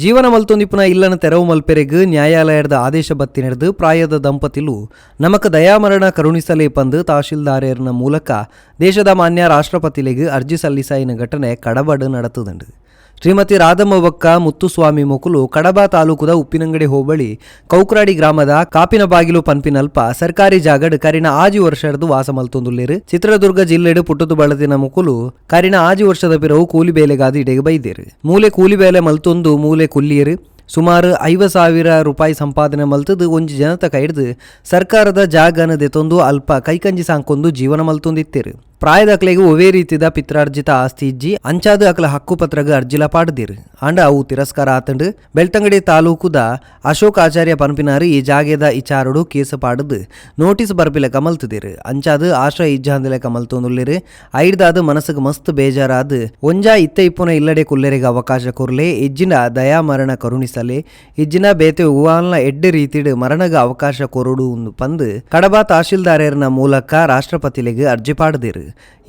ಜೀವನ ಮಲ್ತೊಂದಿಪ್ಪುನ ಇಲ್ಲನ ತೆರವು ಮಲ್ಪೆರೆಗ್ ನ್ಯಾಯಾಲಯದ ಆದೇಶ ಬತ್ತಿ ನಡೆದು ಪ್ರಾಯದ ದಂಪತಿಲು ನಮಕ್ ದಯಾಮರಣ ಕರುಣಿಸಲೇ ಪಂದು ತಹಶೀಲ್ದಾರನ ಮೂಲಕ ದೇಶದ ಮಾನ್ಯ ರಾಷ್ಟ್ರಪತಿಲೆಗ್ ಅರ್ಜಿ ಸಲ್ಲಿಸಾಯಿನ ಘಟನೆ ಕಡಬಡ್ ನಡೆತುದುಂಡು. ಶ್ರೀಮತಿ ರಾಧಮ್ಮವ್ವಕ್ಕ ಮುತ್ತುಸ್ವಾಮಿ ಮೊಕುಲು ಕಡಬ ತಾಲೂಕುದ ಉಪ್ಪಿನಂಗಡಿ ಹೋಬಳಿ ಕೌಕ್ರಾಡಿ ಗ್ರಾಮದ ಕಾಪಿನ ಬಾಗಿಲು ಪನ್ಪಿನಲ್ಪ ಸರ್ಕಾರಿ ಜಾಗಡ್ ಕರಿನ ಆಜಿ ವರ್ಷದ ವಾಸ ಮಲ್ತೊಂದುಲ್ಲೇರು. ಚಿತ್ರದುರ್ಗ ಜಿಲ್ಲೆಡ್ ಪುಟ್ಟದು ಬಳದಿನ ಮುಕುಲು ಕರಿನ ಆಜಿ ವರ್ಷದ ಪಿರವು ಕೂಲಿ ಬೇಲೆಗಾದ ಇಡೆಗೆ ಬೈದೇರು. ಮೂಲೆ ಕೂಲಿ ಬೇಲೆ ಮಲ್ತೊಂದು ಮೂಲೆ ಕುಲ್ಲಿಯರು ಸುಮಾರು 50,000 ರೂಪಾಯಿ ಸಂಪಾದನೆ ಮಲ್ತದು ಒಂಜಿ ಜನತ ಕೈಡ್ದು ಸರ್ಕಾರದ ಜಾಗನ ದೆತೊಂದು ಅಲ್ಪ ಕೈಕಂಜಿ ಸಾಂಕೊಂದು ಜೀವನ ಮಲ್ತೊಂದಿತ್ತೇರು. ಪ್ರಾಯದ ಅಕ್ಲೆಗೆ ಒವೇ ರೀತಿದ ಪಿತ್ರಾರ್ಜಿತ ಆಸ್ತಿ ಇಜ್ಜಿ ಅಂಚಾದ ಅಕ್ಲ ಹಕ್ಕುಪತ್ರಗ ಅರ್ಜಿಲ ಪಾಡ್ದಿರು ಅಂಡ ಅವು ತಿರಸ್ಕಾರ ಆತಂಡು ಬೆಳ್ತಂಗಡಿ ತಾಲೂಕುದ ಅಶೋಕ್ ಆಚಾರ್ಯ ಪನ್ಪಿನಾರು ಈ ಜಾಗೆದ ಇಚಾರಡು ಕೇಸು ಪಾಡದು ನೋಟಿಸ್ ಬರ್ಪಿಲೆಕ ಮಲ್ತದಿರು. ಅಂಚಾದ ಆಶ್ರಯ ಇಜ್ಜಾಂದಿಲೆಕ ಮಲ್ತೊಂದುಲ್ಲೇರು. ಐಡ್ದಾದ ಮನಸ್ಸಿಗೆ ಮಸ್ತ್ ಬೇಜಾರಾದ ಒಂಜಾ ಇತ್ತ ಇಪ್ಪುನ ಇಲ್ಲಡೆ ಕುಲ್ಲೆರೆಗೆ ಅವಕಾಶ ಕೊರ್ಲೆ ಇಜ್ಜಿನ ದಯಾಮರಣ ಕರುಣಿಸಲೆ ಇಜ್ಜಿನ ಬೇತೆ ಉವಾಲ್ನ ಎಡ್ಡೆ ರೀತಿಡ್ ಮರಣಗ ಅವಕಾಶ ಕೊರಡು ಪಂದು ಕಡಬ ತಹಶೀಲ್ದಾರನ ಮೂಲಕ ರಾಷ್ಟ್ರಪತಿಲೆಗೆ ಅರ್ಜಿ ಪಾಡ್ದಿರು.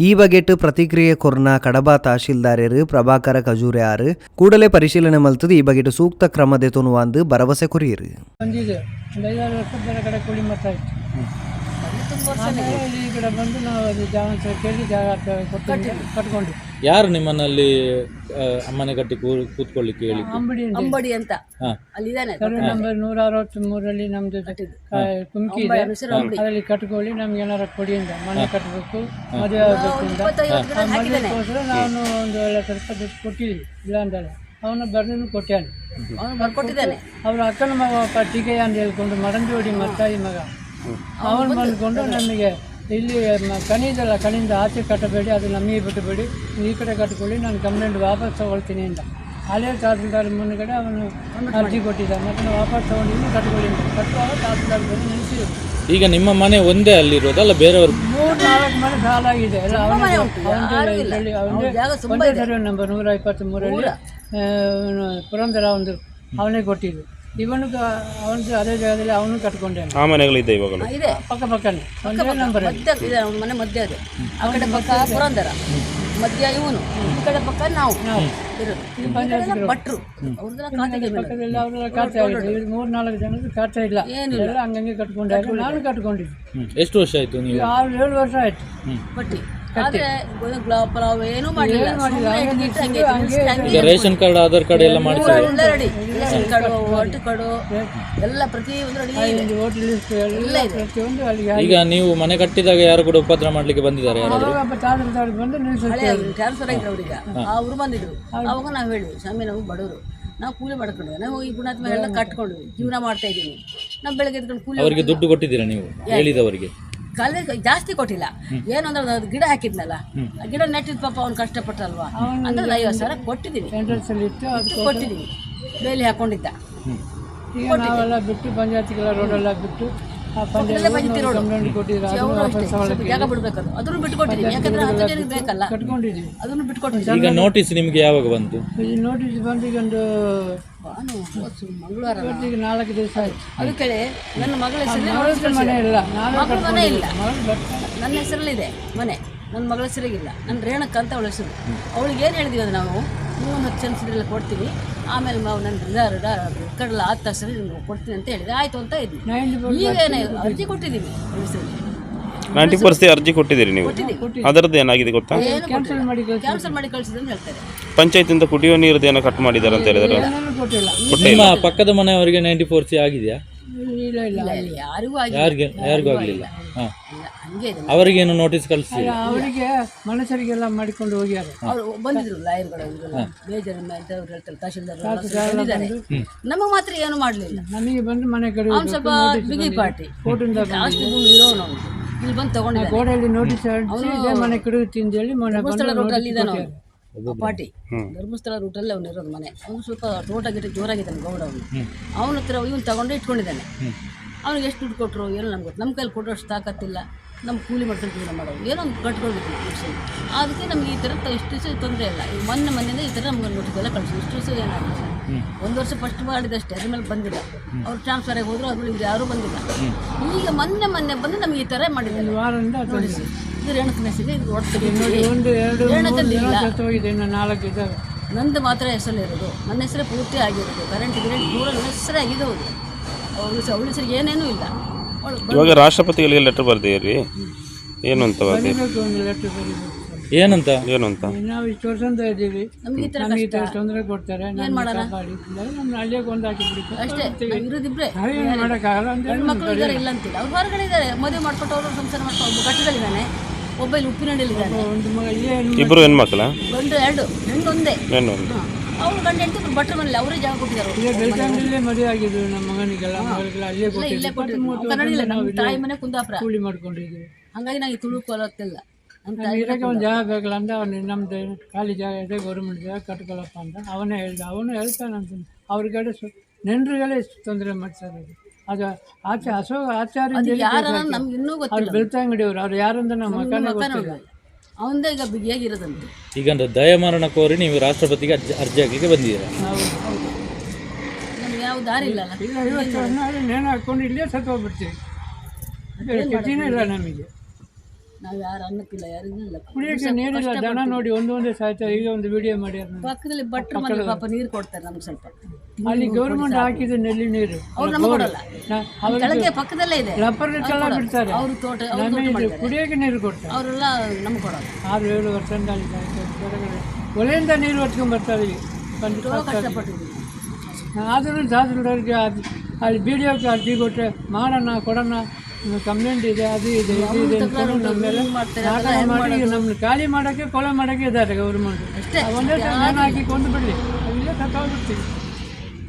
ಈ ಬಗೆಟ್ ಪ್ರತಿಕ್ರಿಯೆ ಕೊರ್ನ ಕಡಬ ತಹಶೀಲ್ದಾರರು ಪ್ರಭಾಕರ ಖಜೂರಿಯಾರು ಕೂಡಲೇ ಪರಿಶೀಲನೆ ಮಲ್ತದು ಈ ಬಗೆಟ್ ಸೂಕ್ತ ಕ್ರಮ ದೆತೊನುವಂದು ಭರವಸೆ ಕೊರಿಯರು. ಯಾರು ನಿಮ್ಮನ್ನಲ್ಲಿ ಮನೆ ಕಟ್ಟಿ ಕೂತ್ಕೊಳ್ಳಿಕ್ಕೆ ಹೇಳಿ? ಅಂಬಡಿ ಅಂತ ಅಲ್ಲಿದ್ದಾನೆ. ನಂಬರ್ 163 ನಮ್ದು ಕುಮ್ಕಿ ಇದೆ, ಅದರಲ್ಲಿ ಕಟ್ಕೊಳ್ಳಿ ನಮ್ಗೆ ಏನಾರ ಕೊಡಿ ಅಂತ. ಮನೆ ಕಟ್ಟಬೇಕು, ಮದುವೆ ಆಗಬೇಕು ಅಂತ ಮದುವೆಗೋಸ್ಕರ ನಾನು ಒಂದು 2,00,000 ದುಡ್ಡು ಕೊಟ್ಟಿದ್ವಿ. ಇಲ್ಲ ಅಂತಾಳೆ ಅವನ ಬರ್ನೂ ಕೊಟ್ಟಾನೆ, ಅವನು ಬರ್ಕೊಟ್ಟಿದ್ದಾನೆ. ಅವ್ರ ಅಕ್ಕನ ಮಗ ಪಟ್ಟಿಗೆ ಅಂತ ಹೇಳ್ಕೊಂಡು ಮರಂಜೋಡಿ ಮತ್ತಾಯಿ ಮಗ ಅವನು ಬಂದ್ಕೊಂಡು ನಮಗೆ ಇಲ್ಲಿ ಕಣಿದಲ್ಲ, ಕಣಿಂದ ಆಚೆ ಕಟ್ಟಬೇಡಿ, ಅದು ನಮಗೆ ಬಿಟ್ಟಬೇಡಿ, ಈ ಕಡೆ ಕಟ್ಕೊಳ್ಳಿ, ನಾನು ಕಂಪ್ಲೇಂಟ್ ವಾಪಸ್ ತಗೊಳ್ತೀನಿ ಅಂತ. ಹಳೆ ತಹಸೀಲ್ದಾರ್ ಮುಂದ್ಗಡೆ ಅವನು ಅರ್ಜಿ ಕೊಟ್ಟಿದ್ದ, ಮತ್ತೆ ವಾಪಸ್ ತಗೊಂಡು ಕಟ್ಕೊಳ್ಳಿ ಅಂತ. ಕಟ್ಟುವಾಗ ತಹಸೀಲ್ದಾರ್ ಬಂದು ನಿಲ್ಲಿಸಿದ್ರು. ಈಗ ನಿಮ್ಮ ಮನೆ ಒಂದೇ ಅಲ್ಲಿರೋದಲ್ಲ, ಬೇರೆಯವರು 3-4 ಮನೆ ಸಾಲಾಗಿದೆ ಎಲ್ಲ. ಒಂದೇ ಸರ್ವೆ ನಂಬರ್ 123 ಪುರಂದರ ಒಂದು ಅವನೇ ಕೊಟ್ಟಿದ್ದು. ಇವನಿಗೆ ಅವನಿಗೆ ಅದೇ ಜಾಗದಲ್ಲಿ ಅವನು ಕಟ್ಕೊಂಡೆ. ಆ ಮನೆಗಳಿದೆ ಇವಾಗ ಇದೆ ಪಕ್ಕ ಪಕ್ಕನೇ ಒಂದೇ ನಂಬರ್ ಇದೆ. ಅವನ ಮನೆ ಮಧ್ಯ ಅದು, ಆ ಕಡೆ ಪಕ್ಕ ಪುರಂದರ, ಮಧ್ಯ ಇವನು, ಈ ಕಡೆ ಪಕ್ಕ ನಾವು ಇರೋದು. ಭಟ್ರು ಅವ್ರದ್ದೆಲ್ಲ ಖಾತೆಗೆ ಪಕ್ಕದಲ್ಲಿ ಅವರೆಲ್ಲ ಖಾತೆ ಆಗಿದೆ. 3-4 ಜನದ್ದು ಖಾತೆ ಇಲ್ಲ, ಏನಿಲ್ಲ, ಹಂಗಂಗೆ ಕಟ್ಕೊಂಡೆ. ನಾನು ಕಟ್ಕೊಂಡಿದ್ದೆ. ಎಷ್ಟು ವರ್ಷ ಆಯ್ತು ನೀವು? 6-7 ವರ್ಷ ಆಯ್ತು. ಪಟ್ಟಿ ಆದ್ರೆ ಪಲಾವ್ ಏನೂ ಮಾಡಿಲ್ಲ. ರೇಷನ್ ಕಾರ್ಡ್, ಆಧಾರ್ ಕಾರ್ಡ್ ಎಲ್ಲ ಮಾಡಿಸಿದ್ರೆ ಎಲ್ಲ ready. Ration card, voter card ಎಲ್ಲ ಪ್ರತಿಯೊಂದು ರೆಡಿ ಇದೆ. ಹೋಟೆಲ್ ಲಿಸ್ಟ್ ಎಲ್ಲ ಪ್ರತಿಯೊಂದು ಅಲ್ಲಿಗೆ. ಈಗ ನೀವು ಮನೆ ಕಟ್ಟಿದಾಗ ಯಾರು ಕೂಡ ಉಪದ್ರ ಮಾಡ್ಲಿಕ್ಕೆ ಬಂದಿದ್ದಾರೆ? ತಹಸೀಲ್ದಾರ್ ಬಂದು ಟ್ರಾನ್ಸ್ಫರ್ ಆಗಿದ್ರು ಅವ್ರಿಗೆ, ಅವರು ಬಂದಿದ್ರು. ಅವಾಗ ನಾವು ಹೇಳಿದ್ವಿ, ಸ್ವಾಮಿ ನಾವು ಬಡವರು, ನಾವು ಕೂಲಿ ಮಾಡ್ಕೊಂಡ್ವಿ, ನಾವು ಈ ಗುಣಾತ್ಮ ಎಲ್ಲ ಕಟ್ಕೊಂಡ್ವಿ, ಜೀವನ ಮಾಡ್ತಾ ಇದ್ದೀವಿ. ನಾವು ಬೆಳಗ್ಗೆ ಎದ್ಕೊಂಡು ಕೂಲಿ. ಅವರಿಗೆ ದುಡ್ಡು ಕೊಟ್ಟಿದ್ದೀರಾ ನೀವು ಹೇಳಿದವರಿಗೆ? ಕಾಲೇಜ್ ಜಾಸ್ತಿ ಕೊಟ್ಟಿಲ್ಲ, ಏನಂದ್ರೆ ಅದು ಗಿಡ ಹಾಕಿದ್ನಲ್ಲ, ಆ ಗಿಡ ನೆಟ್ಟಿದ್ ಪಾಪ ಅವ್ನು ಕಷ್ಟಪಟ್ಟಲ್ವಾ ಅಂದ್ರೆ 50,000 ಕೊಟ್ಟಿದ್ದೀನಿ. ಕೊಟ್ಟಿದ್ದೀನಿ, ಬೇಲಿ ಹಾಕೊಂಡಿದ್ದ. ಈಗ ನಾವೆಲ್ಲ ಬಿಟ್ಟು ಪಂಚಾಯತಿಗೆಲ್ಲ ರೋಡೆಲ್ಲ ಬಿಟ್ಟು ಜಾಗ ಬಿಡ್ಬೇಕಂದ್ರೆ ಅದನ್ನು ಬಿಟ್ಕೊಟ್ಟಿದ್ದೀನಿ. ಯಾಕಂದ್ರೆ 10 ಜನಕ್ಕೆ ಬೇಕಲ್ಲ, ಕಟ್ಕೊಂಡಿದ್ದೀವಿ. ಅದನ್ನು ಬಿಟ್ಕೊಟ್ಟಿದ್ದೀನಿ. ಈಗ ನೋಟಿಸ್ ನಿಮಗೆ ಯಾವಾಗ ಬಂತು? ಈ ನೋಟಿಸ್ ಬಂದು ಈಗ ಒಂದು ಮಂಗಳವಾರ 4 ದಿವಸ ಆಯ್ತು. ಅದಕ್ಕೆ ನನ್ನ ಮಗಳ ಹೆಸರಲ್ಲಿ ಮನೆ ಇಲ್ಲ, ಮಗಳ ಮನೆ ಇಲ್ಲ, ನನ್ನ ಹೆಸರಲ್ಲಿದೆ ಮನೆ. ನನ್ನ ಮಗಳ ಹೆಸರಿಗಿಲ್ಲ, ನನ್ನ ರೇಣಕ್ಕ ಅಂತ ಅವಳ ಹೆಸರು. ಅವಳಿಗೆ ಏನು ಹೇಳಿದೀವಿ ಅಂದರೆ ನಾವು ಇನ್ನೂ 10 ಜನಸರೆಲ್ಲ ಕೊಡ್ತೀವಿ, ಆಮೇಲೆ ನಾವು ನನ್ನ ಕಡಲ ಆದ ತಕ್ಷಣ ನಿಮ್ಗೆ ಕೊಡ್ತೀನಿ ಅಂತ ಹೇಳಿದೆ. ಆಯಿತು ಅಂತ ಇದ್ವಿ. ಈಗೇನೆ ಅರ್ಜಿ ಕೊಟ್ಟಿದ್ದೀವಿ, 90% ಅರ್ಜಿ ಕೊಟ್ಟಿದ್ದೀರಿ ನೀವು? ಅದರದ್ದು ಏನಾಗಿದೆ ಗೊತ್ತಾ? ಕ್ಯಾನ್ಸಲ್ ಮಾಡಿ ಕಳಿಸಿದೆ ಅಂತ ಹೇಳ್ತಾರೆ. ಪಂಚಾಯತಿಂದ ಕುಡಿಯೋ ನೀರದ್ದು ಏನೋ ಕಟ್ ಮಾಡಿದ್ದಾರೆ ಅಂತ ಹೇಳಿದ್ರೆ ನಿಮ್ಮ ಪಕ್ಕದ ಮನೆಯವರಿಗೆ 94C ಆಗಿದೆಯಾ? ಯಾರಿಗೂ ಆಗಲಿಲ್ಲ. ಅವರಿಗೇನು ನೋಟಿಸ್ ಕಳಿಸಿ? ಅವರಿಗೆ ಮನುಷ್ಯರಿಗೆಲ್ಲ ಮಾಡಿಕೊಂಡು ಹೋಗ್ಯಾರ. ಅವ್ರು ಬಂದಿದ್ರು ಲಾಯರ್ಗಳು, ಬೇಜಾರು ಹೇಳ್ತಾರೆ, ತಹಶೀಲ್ದಾರ್ ಬಂದಿದ್ದಾರೆ. ನಮಗೆ ಮಾತ್ರ ಏನು ಮಾಡಲಿಲ್ಲ. ನಮಗೆ ಬಂದು ಮನೆ ಕಡೆ ಅವ್ನು ಸ್ವಲ್ಪ ಬಿಗಿ ಪಾರ್ಟಿ, ಜಾಸ್ತಿ ಭೂಮಿ ಇರೋನು, ಇಲ್ಲಿ ಬಂದು ತಗೊಂಡಿದ್ದ ಗೋಡೆಯಲ್ಲಿ ನೋಟಿಸ್ ಮನೆ ಕಡುತ್ತಿ ಅಂತ ಹೇಳಿ ಧರ್ಮಸ್ಥಳ ರೂಟಲ್ಲಿದ್ದಾನೆ ಪಾರ್ಟಿ. ಧರ್ಮಸ್ಥಳ ರೂಟಲ್ಲಿ ಅವನು ಇರೋದು ಮನೆ. ಅವನು ಸ್ವಲ್ಪ ತೋಟ ಗಿಟ ಜೋರಾಗಿದ್ದಾನೆ ಗೌಡ. ಅವನ ಹತ್ರ ಇವನು ತಗೊಂಡು ಇಟ್ಕೊಂಡಿದ್ದಾನೆ. ಅವ್ನಿಗೆ ಎಷ್ಟು ದುಡ್ಡು ಕೊಟ್ಟರು ಏನೋ ನಮ್ಗೆ ಗೊತ್ತು. ನಮ್ಮ ಕೈಲಿ ಕೊಟ್ಟೋಷ್ಟು ತಾಕತ್ತಿಲ್ಲ, ನಮ್ಮ ಕೂಲಿ ಮಾಡ್ಕೊಂಡು ಜೀವನ ಮಾಡೋದು, ಏನೋ ಒಂದು ಕಟ್ಕೊಳ್ಬೇಕು ಖುಷಿ. ಅದಕ್ಕೆ ನಮ್ಗೆ ಈ ಥರ ಇಷ್ಟು ದಿವಸ ತೊಂದರೆ ಇಲ್ಲ. ಈಗ ಮೊನ್ನೆಯಿಂದ ಈ ಥರ ನಮ್ಗೆ ನೋಟಿಸ್ ಎಲ್ಲ ಕಳಿಸಿ ಇಷ್ಟು ದಿವಸ ಏನಾಗಿಲ್ಲ. 1 ವರ್ಷ ಫಸ್ಟ್ ಮಾಡಿದಷ್ಟೇ, ಅದ್ರ ಮೇಲೆ ಬಂದಿಲ್ಲ. ಅವ್ರು ಟ್ರಾನ್ಸ್ಫರ್ ಆಗಿ ಹೋದ್ರು, ಅದ್ರಲ್ಲಿ ಯಾರೂ ಬಂದಿಲ್ಲ. ಈಗ ಮೊನ್ನೆ ಬಂದು ನಮಗೆ ಈ ಥರ ಮಾಡಿದ್ದಾರೆ. ವಾರದಿಂದ ನೋಟಿಸ್ ಇದು ರೇಣುಕ ಮೆಸೇಜ್, ಇದು ಒಂದು 2-3 ಜನ ಸತ್ತೋಗಿದೆ, ಇನ್ನು 4 ಇದ್ದಾವೆ. ನಂದು ಮಾತ್ರ ಹೆಸರಲ್ಲಿರೋದು, ನನ್ನ ಹೆಸರೇ ಪೂರ್ತಿ ಆಗಿರೋದು. ಕರೆಂಟ್ ದೂರ ನನ್ನ ಹೆಸರೇ ಆಗಿದೆ. ಹೌದು, ಅವಳ ಹೆಸರಿಗೆ ಏನೇನೂ ಇಲ್ಲ. ಇವಾಗ ರಾಷ್ಟ್ರಪತಿಗಳಿಗೆ ಲೆಟರ್ ಬರ್ದಿರಿ, ಏನು ಅಂತ ಬರ್ದಿ ಬರೀಬೇಕು, ಒಂದು ಲೆಟ್ರ್ ಬರೀಬೇಕು. ಏನಂತ? ಏನು ಅಂತ? ನಾವು ಇಷ್ಟು ವರ್ಷದಿಂದ ಇದ್ದೀವಿ, ನಮ್ಗೆ ಈ ಥರ ನಮಗೆ ಈ ಥರ ತೊಂದರೆ ಕೊಡ್ತಾರೆ, ನಮ್ಮ ಕಾಪಾಡಿ ನಮ್ಮ ಹಳ್ಳಿಗೆ ಒಂದು ಹಾಕಿ ಬಿಡಿ. ಅಷ್ಟೇ, ನಾವು ಇರೋದಿಬ್ರೆ. ನಾವೇನು ಮಾಡೋಕ್ಕಾಗಲ್ಲ ಅಂತ ಗಂಡು ಮಕ್ಕಳು ಇದ್ದಾರೆ ಇಲ್ಲ ಅಂತಿಲ್ಲ, ಅವ್ರು ಹೊರಗಡೆ ಇದ್ದಾರೆ, ಮದುವೆ ಮಾಡ್ಕೊಟ್ಟು ಅವರು ಸಂಸಾರ ಮಾಡ್ಕೊಂಡು. ಒಬ್ಬ ಗಟ್ಟಿಗಳಿದ್ದಾನೆ, ಒಬ್ಬ ಇಲ್ಲಿ ಉಪ್ಪಿನಹಳ್ಳಿಲಿದ್ದಾನೆ. ಒಂದು ಮಗ ಇಲ್ಲೇ ಇಬ್ಬರು ಹೆಣ್ಮಕ್ಳ? ಗಂಡು 2, ಹೆಣ್ಣು ಒಂದೇ. ಹೆಣ್ಣು. ಅವ್ರು ಗಂಡು ಹೆಂಡತಿ ಭಟ್ರ ಮನೇಲಿ ಅವರೇ ಜಾಗ ಕೊಟ್ಟಿದ್ದಾರೆ. ಇಲ್ಲೇ ಬೆಳ್ತಂಗಡಿಯಲ್ಲೇ ಮದುವೆ ಆಗಿದ್ದು ನಮ್ಮ ಮಗನಿಗೆಲ್ಲ, ಮಗಳಿಗೆಲ್ಲ ಅಲ್ಲೇ ಇಲ್ಲೇ ಕೊಟ್ಟಿದ್ರು. ಕನ್ನಡ ಇಲ್ಲ, ನಮ್ಮ ತಾಯಿ ಮನೆ ಕುಂದಾಪುರ. ಕೂಲಿ ಮಾಡ್ಕೊಂಡಿದ್ದೀವಿ. ಹಂಗಾಗಿ ನನಗೆ ತುಳುಕೊಳ್ಳೋತ್ತಿಲ್ಲ ಅಂತ. ಇರೋಕ್ಕೆ ಒಂದು ಜಾಗ ಬೇಕಲ್ಲ ಅಂತ ಅವನು ನಮ್ಮದು ಖಾಲಿ ಜಾಗ ಇದೆ, ಗೌರ್ಮೆಂಟ್ ಜಾಗ ಕಟ್ಕೊಳ್ಳಪ್ಪ ಅಂತ ಅವನೇ ಹೇಳ್ದ. ಅವನು ಹೇಳ್ತಾನಂತ ಅವ್ರಿಗಡೆ ನೆಂಟರಿಗೆಲ್ಲ ಎಷ್ಟು ತೊಂದರೆ ಮಾಡ್ತಾರೆ. ಅದು ಆಚಾರ್ಯ ಯಾರ ನಮ್ಗೆ ಇನ್ನೂ ಅವ್ರು ಗೊತ್ತಿಲ್ಲ. ಬೆಳ್ತಂಗಡಿಯವರು, ಅವ್ರು ಯಾರಂತ ನಮ್ಮ ಮಕ್ಕಳೇ ಗೊತ್ತಿಲ್ಲ. ಅವಂದೇ ಈಗ ಬಿಗಿಯಾಗಿರೋದಂತೆ. ಈಗ ದಯಾಮರಣ ಕೋರಿ ನೀವು ರಾಷ್ಟ್ರಪತಿಗೆ ಅರ್ಜಿ ಹಾಕಲಿಕ್ಕೆ ಬಂದಿದ್ದೀರಾ? ನಮ್ಗೆ ಯಾವ ದಾರಿ ಇಲ್ಲ. ಈಗ 50 ವರ್ಷ ನೇಣು ಹಾಕ್ಕೊಂಡು ಇಲ್ಲೇ ಸತ್ತೋಗ್ಬಿಡ್ತೀವಿ. ಗತಿನೇ ಇಲ್ಲ ನಮಗೆ. ನಾವು ಯಾರು ಅನ್ನಕ್ಕಿಲ್ಲ, ಯಾರಿಗೂ ಇಲ್ಲ. ಕುಡಿಯೋಕ್ಕೆ ನೀರಿಲ್ಲ, ದನ ನೋಡಿ ಒಂದೊಂದೇ ಸಾಯ್ತಾರೆ. ಈಗ ಒಂದು ವಿಡಿಯೋ ಮಾಡಿ ಪಕ್ಕದಲ್ಲಿ ಭಟ್ರ ಮನೆ ಪಾಪ ನೀರು ಕೊಡ್ತಾರೆ ನಮ್ಗೆ ಸ್ವಲ್ಪ. ಅಲ್ಲಿ ಗೌರ್ಮೆಂಟ್ ಹಾಕಿದ ನೆಲ್ಲಿ ನೀರು ಅವ್ರು ನಮ್ಗೆ ಕೊಡಲ್ಲ. ಕೆಳಗೆ ಪಕ್ಕದಲ್ಲೇ ಇದೆ, ಲಪ್ಪರ್ಗೆಲ್ಲ ಬಿಡ್ತಾರೆ. ಅವ್ರ ತೋಟ ನಮಗೆ ಕುಡಿಯೋಕ್ಕೆ ನೀರು ಕೊಡ್ತಾರೆ. ಅವರೆಲ್ಲ ನಮ್ಗೆ ಕೊಡಲ್ಲ. 6-7 ವರ್ಷದಿಂದ ಅಲ್ಲಿ ಹೊರಗಡೆ ಒಲೆಯಿಂದ ನೀರು ಹೊತ್ಕೊಂಡು ಬರ್ತಾರೆ. ಕಷ್ಟಪಟ್ಟಿದ್ದೀವಿ. ಆದರೂ ತಹಸೀಲ್ದಾರ್ಗೆ ಅಲ್ಲಿ ಬಿ ಡಿ ಓಗೆ ಅರ್ಜಿ ಕೊಟ್ಟರೆ ಮಾಡೋಣ ಕೊಡೋಣ, ಕಂಪ್ಲೇಂಟ್ ಇದೆ, ಅದು ಇದೆ, ಇದು ಇದೆ ಅಂದ್ಕೊಂಡು ನಮ್ಮ ಮೇಲೆ ನಾಟಕ ಮಾಡಿ ನಮ್ಮನ್ನು ಖಾಲಿ ಮಾಡೋಕ್ಕೆ ಕೊಲೆ ಮಾಡೋಕ್ಕೆ ಇದ್ದಾರೆ ಗೌರ್ಮೆಂಟ್. ಒಂದೇ ನಾನು ಹಾಕಿ ಕೊಂದು ಬಿಡಲಿ, ಇಲ್ಲೇ ಸತ್ತೋಗ್ಬಿಡ್ತೀವಿ.